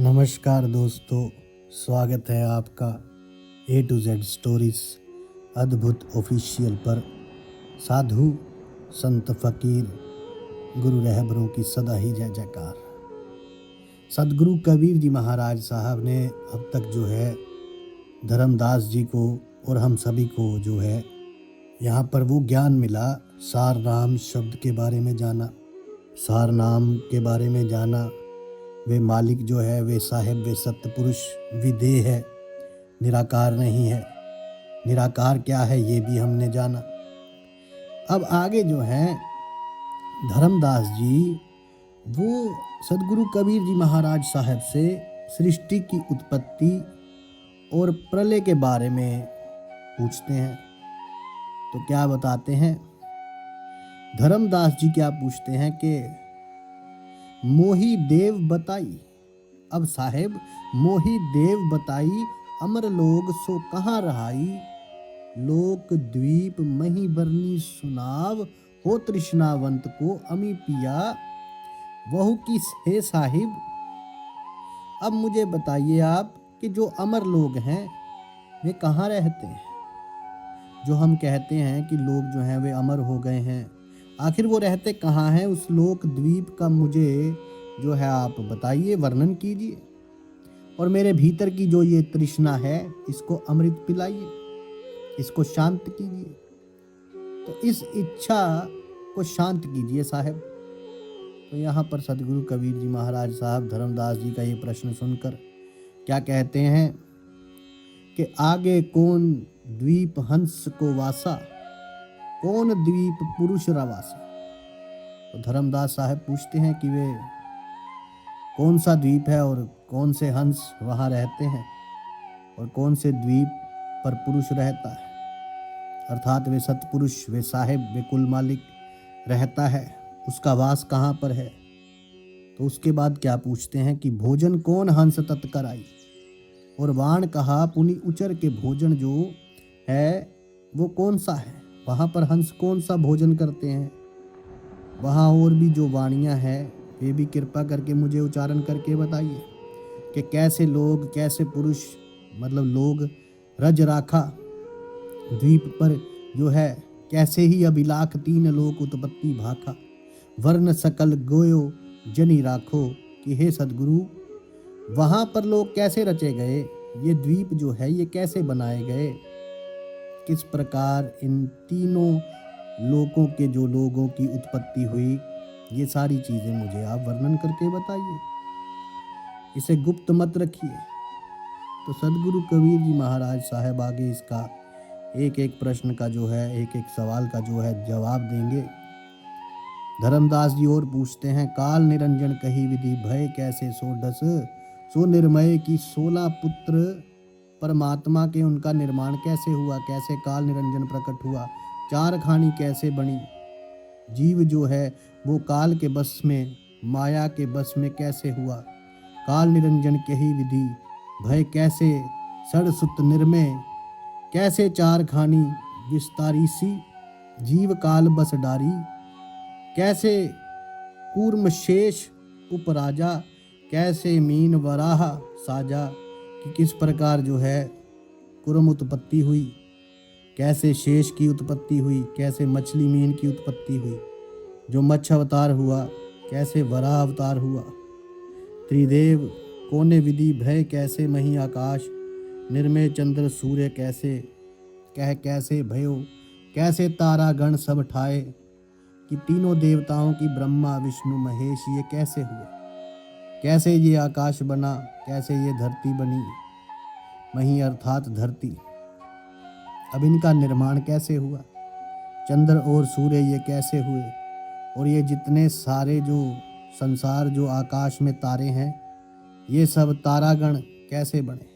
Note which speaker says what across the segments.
Speaker 1: नमस्कार दोस्तों, स्वागत है आपका A to Z स्टोरीज अद्भुत ऑफिशियल पर। साधु संत फकीर गुरु रहबरों की सदा ही जय जयकार। सदगुरु कबीर जी महाराज साहब ने अब तक जो है धर्मदास जी को और हम सभी को जो है यहाँ पर वो ज्ञान मिला। सार नाम शब्द के बारे में जाना, सार नाम के बारे में जाना। वे मालिक जो है, वे साहिब, वे सत्य पुरुष, विदेह है, निराकार नहीं है। निराकार क्या है ये भी हमने जाना। अब आगे जो है धर्मदास जी वो सदगुरु कबीर जी महाराज साहब से सृष्टि की उत्पत्ति और प्रलय के बारे में पूछते हैं। तो क्या बताते हैं धर्मदास जी? क्या पूछते हैं कि मोही देव बताई। अब साहेब मोही देव बताई, अमर लोग सो कहाँ रहाई। लोक द्वीप मही बरनी सुनाव, हो तृष्णावंत को अमी पिया वहु की हे साहिब। अब मुझे बताइए आप कि जो अमर लोग हैं वे कहाँ रहते हैं? जो हम कहते हैं कि लोग जो हैं वे अमर हो गए हैं, आखिर वो रहते कहाँ हैं? उस लोक द्वीप का मुझे जो है आप बताइए, वर्णन कीजिए। और मेरे भीतर की जो ये तृष्णा है इसको अमृत पिलाइए, इसको शांत कीजिए। तो इस इच्छा को शांत कीजिए साहब। तो यहाँ पर सदगुरु कबीर जी महाराज साहब धर्मदास जी का ये प्रश्न सुनकर क्या कहते हैं कि आगे कौन द्वीप हंस को वासा, कौन द्वीप पुरुष रवासा। तो धर्मदास साहब पूछते हैं कि वे कौन सा द्वीप है और कौन से हंस वहाँ रहते हैं और कौन से द्वीप पर पुरुष रहता है, अर्थात वे सतपुरुष, वे साहिब, वे कुल मालिक रहता है, उसका वास कहाँ पर है। तो उसके बाद क्या पूछते हैं कि भोजन कौन हंस तत्कर आई। और वाण कहा पुनि उचर के भोजन जो है वो कौन सा है, वहाँ पर हंस कौन सा भोजन करते हैं। वहाँ और भी जो वाणियाँ हैं वे भी कृपा करके मुझे उच्चारण करके बताइए कि कैसे लोग, कैसे पुरुष, मतलब लोग रज राखा द्वीप पर जो है, कैसे ही अभिलाख तीन लोक उत्पत्ति भाखा। वर्ण सकल गोयो जनी राखो कि हे सदगुरु वहाँ पर लोग कैसे रचे गए, ये द्वीप जो है ये कैसे बनाए गए, किस प्रकार इन तीनों लोकों के जो लोगों की उत्पत्ति हुई, ये सारी चीज़ें मुझे आप वर्णन करके बताइए, इसे गुप्त मत रखिए। तो सदगुरु कबीर जी महाराज साहब आगे इसका एक एक प्रश्न का जो है, एक एक सवाल का जो है जवाब देंगे। धर्मदास जी और पूछते हैं काल निरंजन कही विधि भय कैसे सो डस, सो निर्मय की 16 पुत्र परमात्मा के उनका निर्माण कैसे हुआ, कैसे काल निरंजन प्रकट हुआ, 4 खानी कैसे बनी, जीव जो है वो काल के बस में, माया के बस में कैसे हुआ, काल निरंजन के ही विधि भय कैसे सड़सुत निर्मय, कैसे 4 खानी विस्तारी सी, जीव काल बस डारी, कैसे कूर्म शेष उपराजा, कैसे मीन वराह साजा। कि किस प्रकार जो है कुर्म उत्पत्ति हुई, कैसे शेष की उत्पत्ति हुई, कैसे मछली मीन की उत्पत्ति हुई, जो मत्स्य अवतार हुआ, कैसे वराह अवतार हुआ, त्रिदेव कोने विधि भय कैसे मही आकाश, निर्मय चंद्र सूर्य कैसे कैसे भयो, कैसे तारा गण सब ठाए, कि तीनों देवताओं की ब्रह्मा विष्णु महेश ये कैसे हुए, कैसे ये आकाश बना, कैसे ये धरती बनी, मही अर्थात धरती, अब इनका निर्माण कैसे हुआ, चंद्र और सूर्य ये कैसे हुए, और ये जितने सारे जो संसार, जो आकाश में तारे हैं, ये सब तारागण कैसे बने,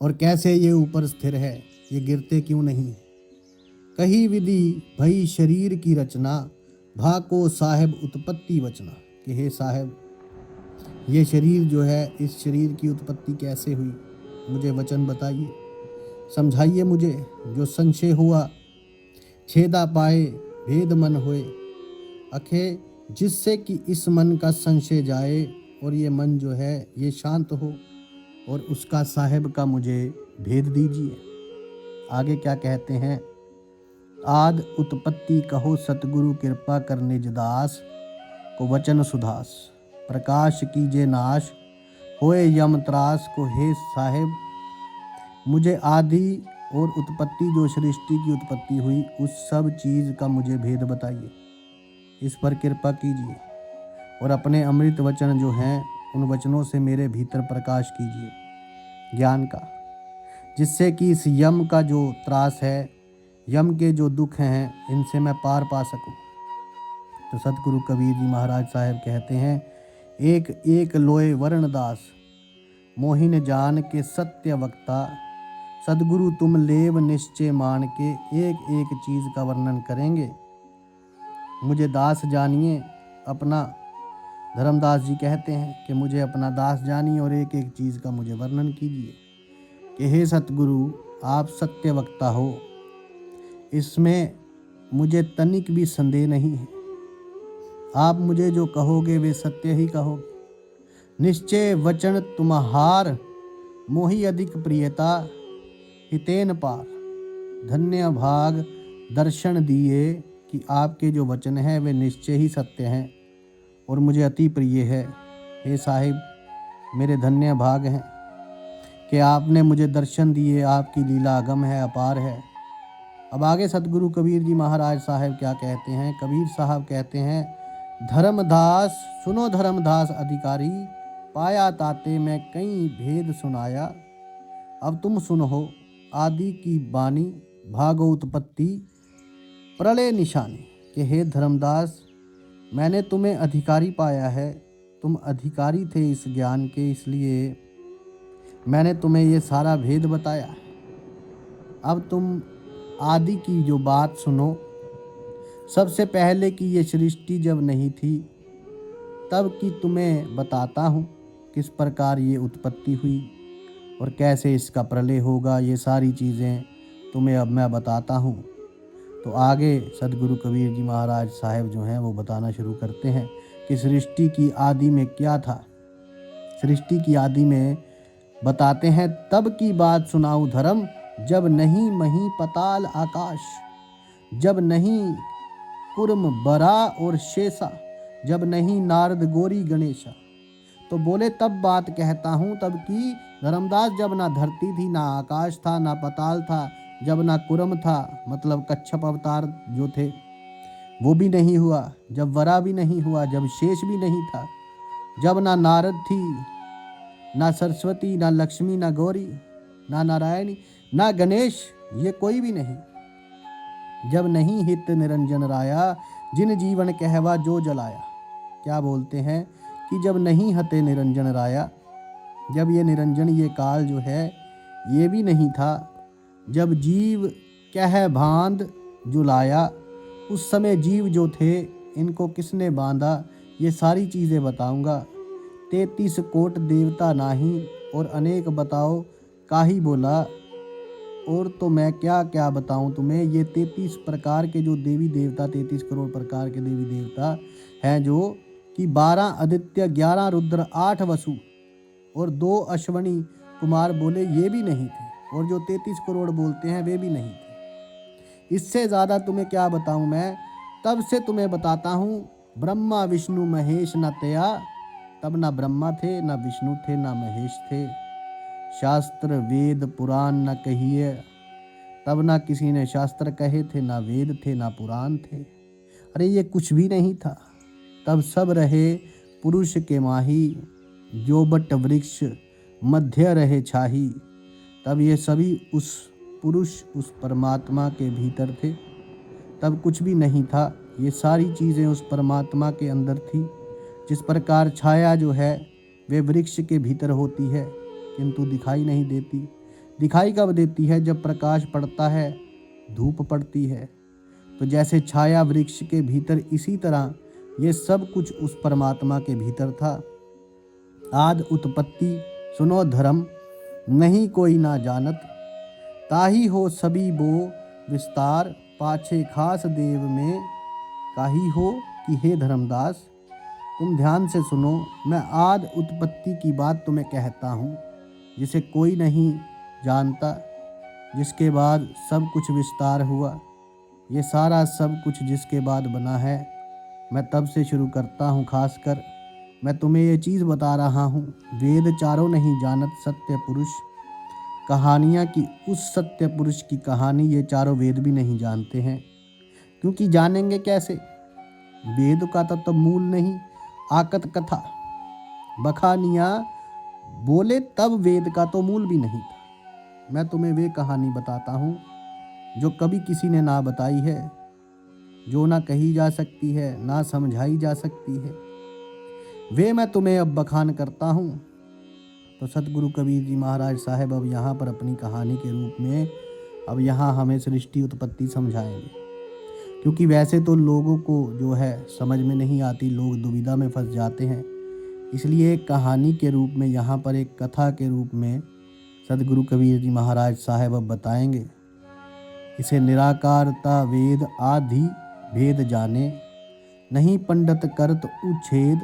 Speaker 1: और कैसे ये ऊपर स्थिर है, ये गिरते क्यों नहीं। कही विधि भई शरीर की रचना, भाको साहेब उत्पत्ति वचना। कि हे साहेब ये शरीर जो है, इस शरीर की उत्पत्ति कैसे हुई, मुझे वचन बताइए, समझाइए मुझे। जो संशय हुआ छेदा पाए भेद मन होए, अखे जिससे कि इस मन का संशय जाए और ये मन जो है ये शांत हो और उसका साहिब का मुझे भेद दीजिए। आगे क्या कहते हैं, आद उत्पत्ति कहो सतगुरु कृपा कर निज दास को वचन सुधास, प्रकाश कीजे नाश होए यम त्रास को, हे साहिब मुझे आदि और उत्पत्ति जो सृष्टि की उत्पत्ति हुई उस सब चीज़ का मुझे भेद बताइए, इस पर कृपा कीजिए और अपने अमृत वचन जो हैं उन वचनों से मेरे भीतर प्रकाश कीजिए ज्ञान का, जिससे कि इस यम का जो त्रास है, यम के जो दुख हैं, इनसे मैं पार पा सकूं। तो सतगुरु कबीर जी महाराज साहब कहते हैं, एक एक लोए वर्ण दास मोहिन जान के सत्य वक्ता, सदगुरु तुम लेव निश्चय मान के, एक एक चीज़ का वर्णन करेंगे। मुझे दास जानिए अपना, धर्मदास जी कहते हैं कि मुझे अपना दास जानिए और एक एक चीज़ का मुझे वर्णन कीजिए कि हे सतगुरु आप सत्य वक्ता हो, इसमें मुझे तनिक भी संदेह नहीं है। आप मुझे जो कहोगे वे सत्य ही कहोगे। निश्चय वचन तुम्हार मोहि अधिक प्रियता, हितेन पार धन्य भाग दर्शन दिए, कि आपके जो वचन हैं वे निश्चय ही सत्य हैं और मुझे अति प्रिय है। हे साहिब मेरे धन्य भाग हैं कि आपने मुझे दर्शन दिए, आपकी लीला अगम है, अपार है। अब आगे सतगुरु कबीर जी महाराज साहब क्या कहते हैं, कबीर साहब कहते हैं, धर्मदास सुनो धर्मदास अधिकारी, पाया ताते में कई भेद सुनाया, अब तुम सुनो आदि की बानी, भागो उत्पत्ति प्रलय निशानी। कि हे धर्मदास मैंने तुम्हें अधिकारी पाया है, तुम अधिकारी थे इस ज्ञान के, इसलिए मैंने तुम्हें ये सारा भेद बताया। अब तुम आदि की जो बात सुनो। सबसे पहले कि ये सृष्टि जब नहीं थी तब की तुम्हें बताता हूँ किस प्रकार ये उत्पत्ति हुई और कैसे इसका प्रलय होगा, ये सारी चीज़ें तुम्हें अब मैं बताता हूँ। तो आगे सदगुरु कबीर जी महाराज साहब जो हैं वो बताना शुरू करते हैं कि सृष्टि की आदि में क्या था। सृष्टि की आदि में बताते हैं, तब की बात सुनाऊं धर्म, जब नहीं मही पताल आकाश, जब नहीं कुर्म बरा और शेषा, जब नहीं नारद गौरी गणेशा। तो बोले तब बात कहता हूँ तब की धर्मदास, जब ना धरती थी, ना आकाश था, ना पताल था, जब ना कुर्म था, मतलब कच्छप अवतार जो थे वो भी नहीं हुआ, जब वरा भी नहीं हुआ, जब शेष भी नहीं था, जब ना नारद थी, ना सरस्वती, ना लक्ष्मी, ना गौरी, ना नारायणी, ना गणेश, ये कोई भी नहीं। जब नहीं हित निरंजन राया, जिन जीवन कहवा जो जलाया। क्या बोलते हैं कि जब नहीं हते निरंजन राया, जब ये निरंजन ये काल जो है ये भी नहीं था, जब जीव कह भांद जुलाया, उस समय जीव जो थे इनको किसने बांधा, ये सारी चीज़ें बताऊंगा। 33 कोट देवता नाही, और अनेक बताओ काही बोला, और तो मैं क्या क्या बताऊं तुम्हें। ये 33 प्रकार के जो देवी देवता, 33 करोड़ प्रकार के देवी देवता हैं, जो कि 12 आदित्य, 11 रुद्र, 8 वसु और 2 अश्वनी कुमार बोले ये भी नहीं थे, और जो 33 करोड़ बोलते हैं वे भी नहीं थे। इससे ज़्यादा तुम्हें क्या बताऊं मैं। तब से तुम्हें बताता हूँ, ब्रह्मा विष्णु महेश न तया, तब ना ब्रह्मा थे, ना विष्णु थे, ना महेश थे। शास्त्र वेद पुराण न कहिए, तब ना किसी ने शास्त्र कहे थे, ना वेद थे, ना पुराण थे। अरे ये कुछ भी नहीं था। तब सब रहे पुरुष के माही, जो बट वृक्ष मध्य रहे छाही। तब ये सभी उस पुरुष, उस परमात्मा के भीतर थे। तब कुछ भी नहीं था, ये सारी चीज़ें उस परमात्मा के अंदर थी। जिस प्रकार छाया जो है वे वृक्ष के भीतर होती है किंतु दिखाई नहीं देती। दिखाई कब देती है, जब प्रकाश पड़ता है, धूप पड़ती है। तो जैसे छाया वृक्ष के भीतर, इसी तरह ये सब कुछ उस परमात्मा के भीतर था। आद उत्पत्ति सुनो धर्म, नहीं कोई ना जानत, ताही हो सभी बो विस्तार, पाछे खास देव में काही हो कि हे धर्मदास। तुम ध्यान से सुनो, मैं आदि उत्पत्ति की बात तुम्हें कहता हूँ, जिसे कोई नहीं जानता, जिसके बाद सब कुछ विस्तार हुआ। ये सारा सब कुछ जिसके बाद बना है, मैं तब से शुरू करता हूँ। खासकर मैं तुम्हें ये चीज़ बता रहा हूँ, वेद चारों नहीं जानत सत्य पुरुष कहानियाँ की, उस सत्य पुरुष की कहानी ये चारों वेद भी नहीं जानते हैं, क्योंकि जानेंगे कैसे? वेद का तो मूल नहीं, आकत कथा बखानियाँ बोले तब वेद का तो मूल भी नहीं था। मैं तुम्हें वे कहानी बताता हूँ जो कभी किसी ने ना बताई है, जो ना कही जा सकती है, ना समझाई जा सकती है, वे मैं तुम्हें अब बखान करता हूँ। तो सतगुरु कबीर जी महाराज साहब अब यहाँ पर अपनी कहानी के रूप में अब यहाँ हमें सृष्टि उत्पत्ति समझाएंगे, क्योंकि वैसे तो लोगों को जो है समझ में नहीं आती, लोग दुविधा में फंस जाते हैं। इसलिए एक कहानी के रूप में यहाँ पर एक कथा के रूप में सतगुरु कबीर जी महाराज साहब अब बताएंगे। इसे निराकारता वेद आदि भेद जाने, नहीं पंडित करत उच्छेद,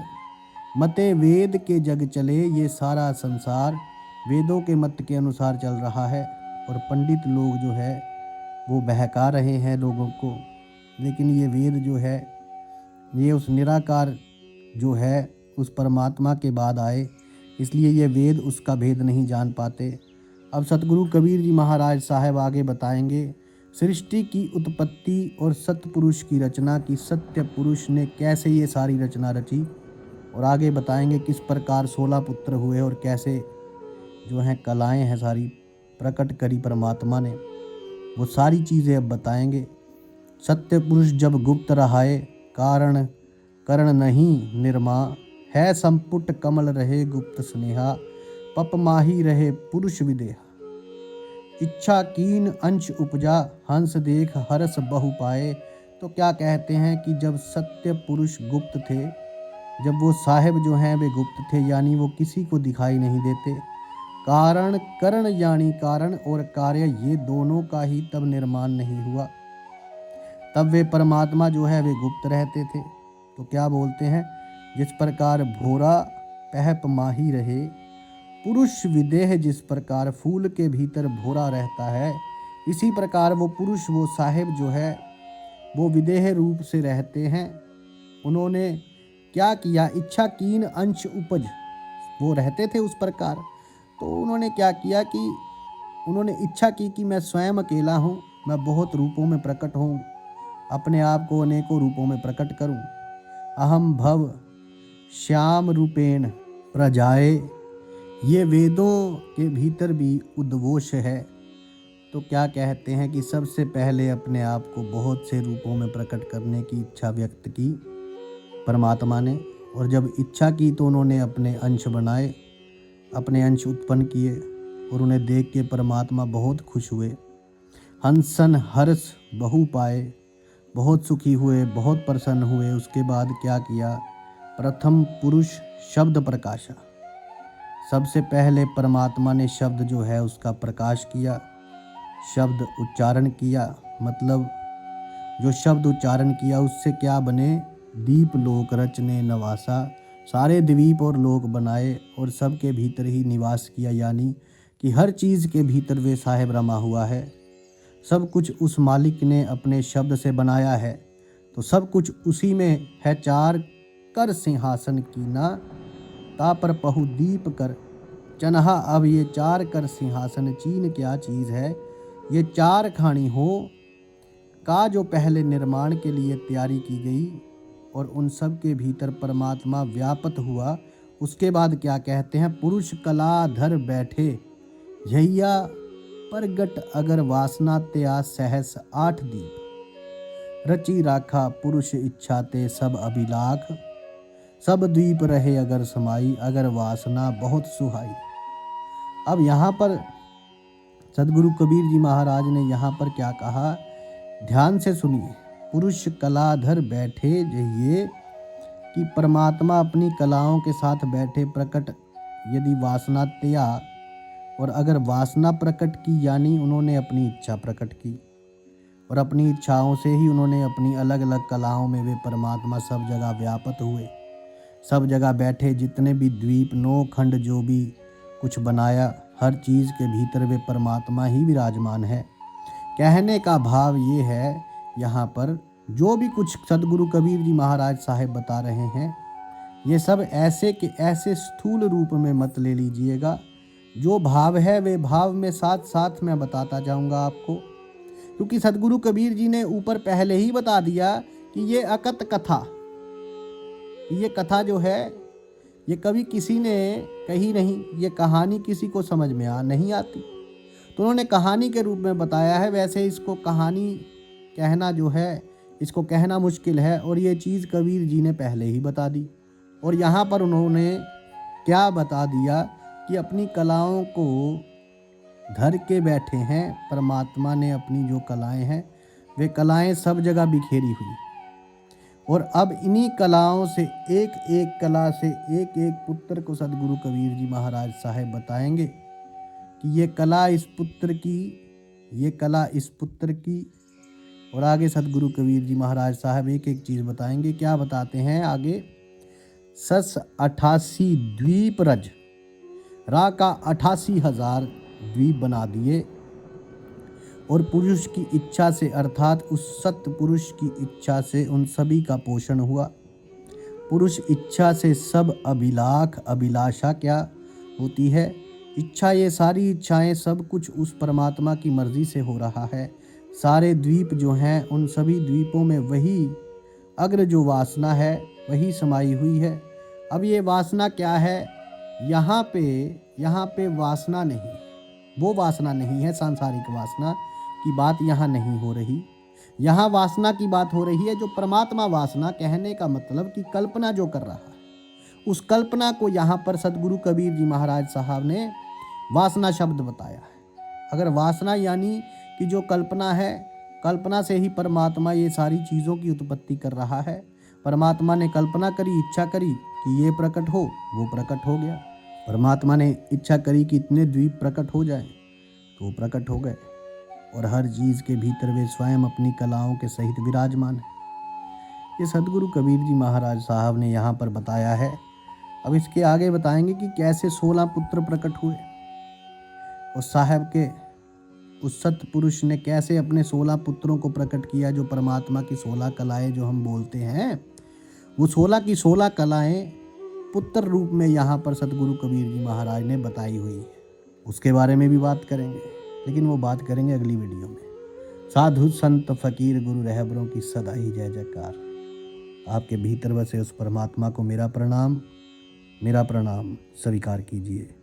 Speaker 1: मते वेद के जग चले ये सारा संसार, वेदों के मत के अनुसार चल रहा है। और पंडित लोग जो है वो बहका रहे हैं लोगों को, लेकिन ये वेद जो है ये उस निराकार जो है उस परमात्मा के बाद आए, इसलिए ये वेद उसका भेद नहीं जान पाते। अब सतगुरु कबीर जी महाराज साहब आगे बताएंगे सृष्टि की उत्पत्ति और सतपुरुष की रचना की, सत्य पुरुष ने कैसे ये सारी रचना रची, और आगे बताएंगे किस प्रकार 16 पुत्र हुए और कैसे जो हैं कलाएं हैं सारी प्रकट करी परमात्मा ने, वो सारी चीज़ें अब बताएंगे। सत्य पुरुष जब गुप्त रहाए, कारण करण नहीं निर्मा, है संपुट कमल रहे गुप्त स्नेहा, पप माही रहे पुरुष विदेहा, इच्छा कीन अंश उपजा, हंस देख हरस बहु पाए। तो क्या कहते हैं कि जब सत्य पुरुष गुप्त थे, जब वो साहिब जो हैं वे गुप्त थे, यानी वो किसी को दिखाई नहीं देते, कारण करण यानी कारण और कार्य ये दोनों का ही तब निर्माण नहीं हुआ, तब वे परमात्मा जो है वे गुप्त रहते थे। तो क्या बोलते हैं, जिस प्रकार भोरा पहप माही रहे, पुरुष विदेह जिस प्रकार फूल के भीतर भोरा रहता है, इसी प्रकार वो पुरुष वो साहिब जो है वो विदेह रूप से रहते हैं। उन्होंने क्या किया, इच्छा कीन अंश उपज, वो रहते थे उस प्रकार, तो उन्होंने क्या किया कि उन्होंने इच्छा की कि मैं स्वयं अकेला हूँ, मैं बहुत रूपों में प्रकट हूँ, अपने आप को अनेकों रूपों में प्रकट करूँ। अहम भव श्याम रूपेण प्रजाए, ये वेदों के भीतर भी उद्घोष है। तो क्या कहते हैं कि सबसे पहले अपने आप को बहुत से रूपों में प्रकट करने की इच्छा व्यक्त की परमात्मा ने, और जब इच्छा की तो उन्होंने अपने अंश बनाए, अपने अंश उत्पन्न किए, और उन्हें देख के परमात्मा बहुत खुश हुए। हंसन हर्ष बहु पाए, बहुत सुखी हुए, बहुत प्रसन्न हुए। उसके बाद क्या किया, प्रथम पुरुष शब्द प्रकाशा, सबसे पहले परमात्मा ने शब्द जो है उसका प्रकाश किया, शब्द उच्चारण किया, मतलब जो शब्द उच्चारण किया उससे क्या बने, दीप लोक रचने नवासा, सारे द्वीप और लोक बनाए और सबके भीतर ही निवास किया, यानी कि हर चीज़ के भीतर वे साहिब रमा हुआ है। सब कुछ उस मालिक ने अपने शब्द से बनाया है, तो सब कुछ उसी में है। चार कर सिंहासन कीना, तापर पहु दीप कर चनहा। अब ये चार कर सिंहासन चीन क्या चीज़ है, ये चार खानी हो का जो पहले निर्माण के लिए तैयारी की गई और उन सब के भीतर परमात्मा व्यापत हुआ। उसके बाद क्या कहते हैं, पुरुष कलाधर बैठे यहिया परगट अगर वासना त्या सहस आठ दीप, रची राखा पुरुष इच्छा ते सब अभिलाख, सब द्वीप रहे अगर समाई, अगर वासना बहुत सुहाई। अब यहाँ पर सदगुरु कबीर जी महाराज ने यहाँ पर क्या कहा, ध्यान से सुनिए। पुरुष कलाधर बैठे जहिए कि परमात्मा अपनी कलाओं के साथ बैठे प्रकट, यदि वासना त्या, और अगर वासना प्रकट की यानी उन्होंने अपनी इच्छा प्रकट की, और अपनी इच्छाओं से ही उन्होंने अपनी अलग अलग कलाओं में वे परमात्मा सब जगह व्यापत हुए। सब जगह बैठे जितने भी द्वीप 9 खंड जो भी कुछ बनाया, हर चीज़ के भीतर वे परमात्मा ही विराजमान है। कहने का भाव ये है, यहाँ पर जो भी कुछ सदगुरु कबीर जी महाराज साहब बता रहे हैं, ये सब ऐसे के ऐसे स्थूल रूप में मत ले लीजिएगा। जो भाव है वे भाव में साथ साथ मैं बताता जाऊंगा आपको, क्योंकि सदगुरु कबीर जी ने ऊपर पहले ही बता दिया कि ये अकत कथा, ये कथा जो है ये कभी किसी ने कही नहीं, ये कहानी किसी को समझ में नहीं आती, तो उन्होंने कहानी के रूप में बताया है। वैसे इसको कहानी कहना जो है, इसको कहना मुश्किल है, और ये चीज़ कबीर जी ने पहले ही बता दी। और यहाँ पर उन्होंने क्या बता दिया कि अपनी कलाओं को धर के बैठे हैं। परमात्मा ने अपनी जो कलाएं हैं वे कलाएं सब जगह बिखेरी हुई, और अब इन्हीं कलाओं से एक एक कला से एक एक पुत्र को सदगुरु कबीर जी महाराज साहब बताएंगे कि ये कला इस पुत्र की, ये कला इस पुत्र की। और आगे सदगुरु कबीर जी महाराज साहब एक एक चीज़ बताएंगे। क्या बताते हैं आगे? 88 द्वीप रज रा का 88,000 द्वीप बना दिए, और पुरुष की इच्छा से अर्थात उस सत्य पुरुष की इच्छा से उन सभी का पोषण हुआ। पुरुष इच्छा से सब अभिलाषा क्या होती है? इच्छा, ये सारी इच्छाएं सब कुछ उस परमात्मा की मर्जी से हो रहा है। सारे द्वीप जो हैं उन सभी द्वीपों में वही अग्र जो वासना है वही समाई हुई है। अब ये वासना क्या है? यहाँ पे वासना नहीं, वो वासना नहीं है, सांसारिक वासना की बात यहाँ नहीं हो रही। यहाँ वासना की बात हो रही है जो परमात्मा वासना, कहने का मतलब कि कल्पना जो कर रहा है, उस कल्पना को यहाँ पर सदगुरु कबीर जी महाराज साहब ने वासना शब्द बताया है। अगर वासना यानी कि जो कल्पना है, कल्पना से ही परमात्मा ये सारी चीज़ों की उत्पत्ति कर रहा है। परमात्मा ने कल्पना करी, इच्छा करी कि ये प्रकट हो, वो प्रकट हो गया। परमात्मा ने इच्छा करी कि इतने द्वीप प्रकट हो जाए, तो वो प्रकट हो गए, और हर चीज़ के भीतर वे स्वयं अपनी कलाओं के सहित विराजमान है। ये सदगुरु कबीर जी महाराज साहब ने यहाँ पर बताया है। अब इसके आगे बताएंगे कि कैसे 16 पुत्र प्रकट हुए, उस साहब के उस सत्य पुरुष ने कैसे अपने 16 पुत्रों को प्रकट किया। जो परमात्मा की 16 कलाएं जो हम बोलते हैं, वो 16 की 16 कलाएं पुत्र रूप में यहाँ पर सदगुरु कबीर जी महाराज ने बताई हुई है। उसके बारे में भी बात करेंगे, लेकिन वो बात करेंगे अगली वीडियो में। साधु संत फकीर गुरु रहबरों की सदा ही जय जयकार। आपके भीतर बसे उस परमात्मा को मेरा प्रणाम स्वीकार कीजिए।